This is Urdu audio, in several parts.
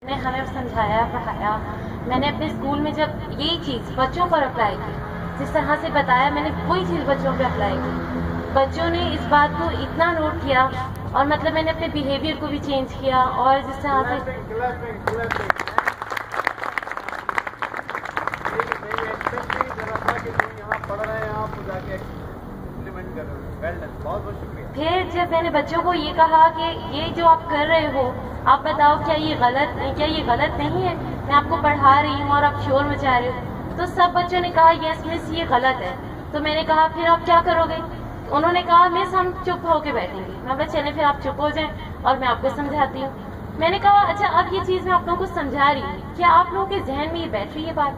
نے ہمیں سمجھایا پڑھایا. میں نے اپنے اسکول میں جب یہی چیز بچوں پر اپلائی کی، جس طرح سے بتایا میں نے وہی چیز بچوں پہ اپلائی کی. بچوں نے اس بات کو اتنا نوٹ کیا اور مطلب میں نے اپنے بیہیویئر کو بھی چینج کیا. اور جس طرح سے پھر جب میں نے بچوں کو یہ کہا کہ یہ جو آپ کر رہے ہو، آپ بتاؤ کیا یہ غلط نہیں ہے؟ میں آپ کو پڑھا رہی ہوں اور آپ شور مچا رہے ہو. تو سب بچوں نے کہا یس مس یہ غلط ہے. تو میں نے کہا پھر آپ کیا کرو گے؟ انہوں نے کہا مس ہم چپ ہو کے بیٹھیں گے. میں بولا چلیں پھر آپ چپ ہو جائیں اور میں آپ کو سمجھاتی ہوں. میں نے کہا اچھا اب یہ چیز میں آپ لوگوں کو سمجھا رہی ہوں، کیا آپ لوگوں کے ذہن میں یہ بیٹھ رہی ہے بات؟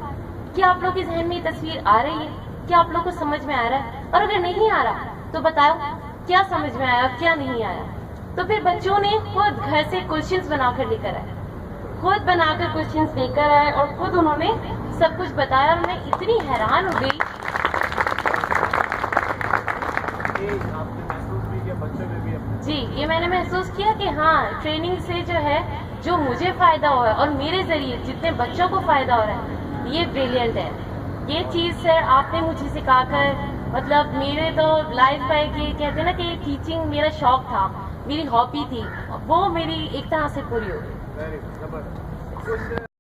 کیا آپ لوگوں کے ذہن میں یہ تصویر آ رہی ہے؟ کیا آپ لوگوں کو سمجھ میں آ رہا ہے؟ اور اگر نہیں آ رہا تو بتاؤ کیا سمجھ میں آیا کیا نہیں آیا. تو پھر بچوں نے خود گھر سے کوشچنس بنا کر لے کر کوشچنس لے کر آئے اور خود انہوں نے سب کچھ بتایا. اور میں اتنی حیران ہو گئی. جی یہ میں نے محسوس کیا کہ ہاں ٹریننگ سے جو ہے جو مجھے فائدہ ہوا ہے اور میرے ذریعے جتنے بچوں کو فائدہ ہو رہا ہے یہ بریلینٹ ہے. یہ چیز سر آپ نے مجھے سکھا کر مطلب میرے تو لائف کا ایک یہ کہتے ہیں نا کہ یہ ٹیچنگ میرا شوق تھا، میری ہابی تھی، وہ میری ایک طرح سے پوری ہو گئی.